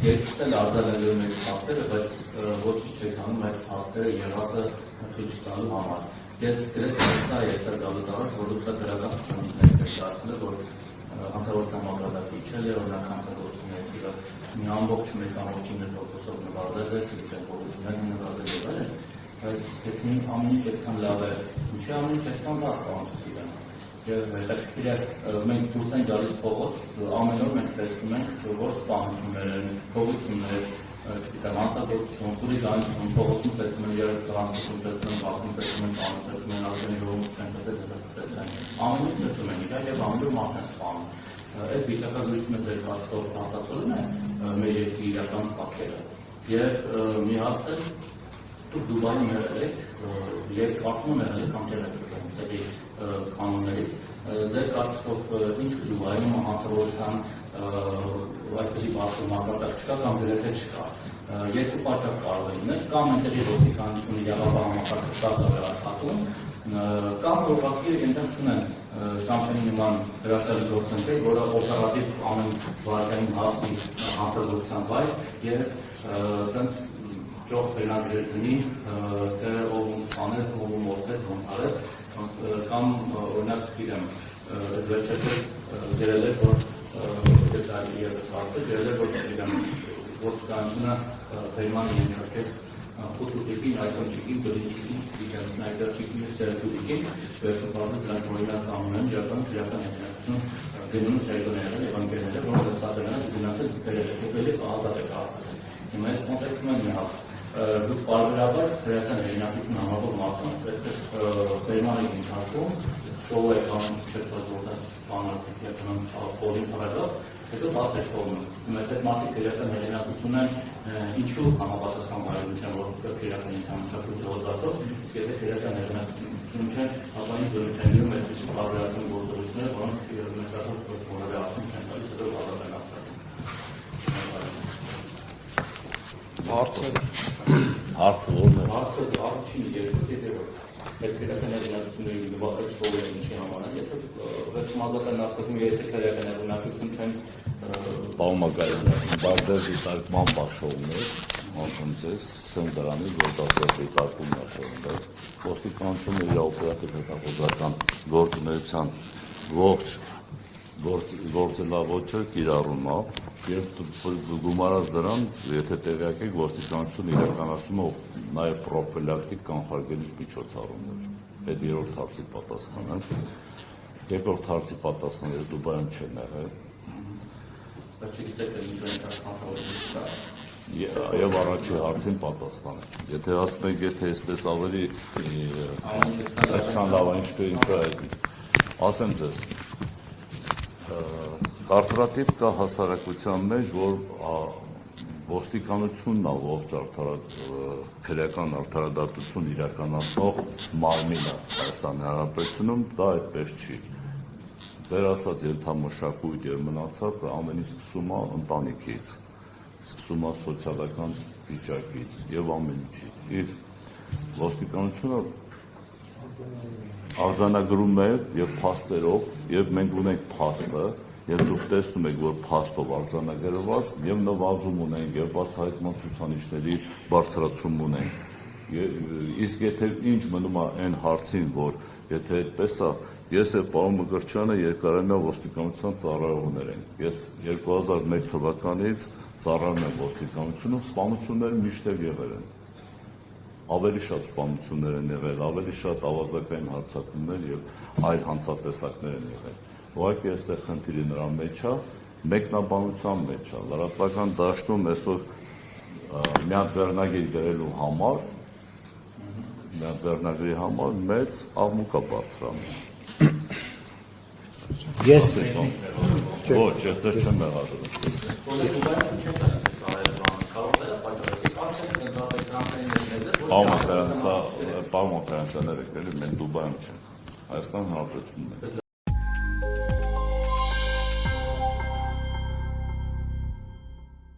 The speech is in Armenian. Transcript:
Երկուսն էլ արձանագրում եք փաստերը, բայց ոչինչ չեք անում այդ փաստերը եղածը թույլ չտալու համար։ Ես գրեթե վստահ եմ այստեղ գալուց առաջ, որ դուք շատ դրական ցուցանիշներ եք դարձնել, որ հանցավորության մակարդակը իջել է, օրինակ հանցագործությունների թիվը մի ամբողջ 1.9%-ով նվազել է, փոխությունները նվազել եւ այլն, բայց եթե ամեն ինչ այդքան լավ է, ինչի ամեն ինչ այդքան վատ կանցնի։ Եվ հետաքրքիր է, մենք դուրս ենք գալիս փողոց, ամեն օր մենք տեսնում ենք, որ սպանություններ են, փողություններ, չգիտեմ, հանցագործություն, խուլիգանություն, փողոցում տեսնում են, երբ տրանսպորտում տեսնում են, բախում տեսնում են, տանը տեսնում են, ազգային ժողովուրդ չեն տեսել, ամեն ինչ տեսնում են իրար եւ ամեն օր մաս են սպանում։ Այս վիճակագրությունը ձեր կարծիքով արտացոլում է մեր երկրի իրական պատկերը։ Եվ մի հարց է, դուք Դուբայում եղել եք, եւ կարծում եմ եղել եք ամենատեղի կանոններից, ձեր կարծիքով ինչու Դուբայում հանցավորության այդպիսի բարձր մակարդակ չկա կամ գրեթե չկա։ Երկու պատճառ կարող է լինել, կամ այնտեղի ոստիկանությունը իրավաբան համակարգը շատ լավ է աշխատում, կամ ուղղակի այնտեղ չունեն Շամշանի նման հրաշալի գործընկեր, որը օպերատիվ ամեն վարկային հասնի հանցավորության վայր եւ այդպես ճոխ վերնագրեր դնի, թե ով ում սպանեց, ով ում օգնեց, ոնց արեց, կամ օրինակ գիտեմ, այս վերջերս գրել էր, որ դեպի եւս հարցը գրել էր, որ գիտեմ, ոստիկանությունը Ֆեյմանի ենթարկել խոթուտիկին, այսօնչիկին, գրիչիկին, գիտեմ, սնայպերչիկին, սերտուտիկին, վերջապարզը դրանք օրինակ անում են իրական հետաքրքրություն գնում սերտոներն եւ անկերները, որոնք ստացել են գնացել գրել եք, ելեք ազատ եք հարցել։ Հիմա այս կոնտեքստում եմ մի հարց։ Դուք պարբերաբար քրեական հեղինակություն համապատասխան մարդկանց այդպես Ֆեյմանի ենթարկում, շոու եք անում, չեք որտեղ բանացեք իրական խորին հավերժով, հետո բաց եք թողնում։ Այդ մարդիկ քրեական հեղինակություն են ինչու համապատասխան վայրում չեն, որ քրեական ինքնամշակույթի հոդվածով, իսկ եթե քրեական հեղինակություն չեն, ապա ինչ դուրս են գնում այսպիսի պարբերական գործողությունները, որոնք մեծաշուրջ որևէ արդյունք չեն տալիս, հետո ազատ են ապրում։ Հարցը ո՞րն է։ Հարցը առաջին երրորդ այդ քրեական հեղինակությունների նվազած շոուը ինչի համար է, եթե վերջում ազատ են ասում, եթե քրեական հեղինակություն չեն Պարոն Մակարյան, բարձր դիտարկման բաշխողներ, ասում ձեզ, սկսեմ դրանից, որ բարձր դիտարկումն է թողնել, ոստիկանությունը իր օպերատիվ հետախուզական գործունեության ողջ գործելավոճը կիրառում է, եւ գումարած դրան, եթե տեղյակ եք, ոստիկանությունը իրականացնում է նաեւ պրոֆիլակտիկ կանխարգելիչ միջոցառումներ։ Այդ երրորդ հարցի պատասխանը։ Երկրորդ հարցի պատասխանը ես Դուբայում չեմ եղել։ Եվ առաջի հարցին պատասխանը։ Եթե ասում եք, եթե այսպես ավելի այսքան լավ ինչ ասեմ ձեզ, կարծրատիպ կա հասարակության մեջ, որ ոստիկանությունն է ողջ քրեական արդարադատություն իրականացնող մարմինը Հայաստանի Հանրապետությունում, դա այդպես չի։ Ձեր ասած ենթամշակույթ եւ մնացածը ամենի սկսում է ընտանիքից, սկսում է սոցիալական վիճակից եւ ամեն ինչից։ Իսկ ոստիկանությունը արձանագրում է եւ փաստերով, եւ մենք ունենք փաստը, եւ դուք տեսնում եք, որ փաստով արձանագրված եւ նվազում ունենք եւ բացահայտման ցուցանիշների բարձրացում ունենք։ Իսկ եթե ինչ մնում է այն հարցին, որ եթե այդպես է, ես եւ պարոն Մկրտչյանը երկարամյա ոստիկանության ծառայողներ ենք։ Ես 2001 թվականից ծառայում եմ ոստիկանությունում, սպանությունները միշտ եղել են։ Ավելի շատ սպանություններ են եղել, ավելի շատ ավազակային հարձակումներ եւ այլ հանցատեսակներ են եղել։ Ուղղակի այստեղ խնդիրը նրա մեջ է, մեկնաբանության մեջ է, լրատվական դաշտում այսօր մի հատ վերնագիր գրելու համար, մեծ աղմուկ է բարձրանում։ Ես ոչ, ես ձեզ չեմ եղել։ Պարոն Մակարյան, մենք Դուբայում չենք, Հայաստան Հանրապետությունում ենք։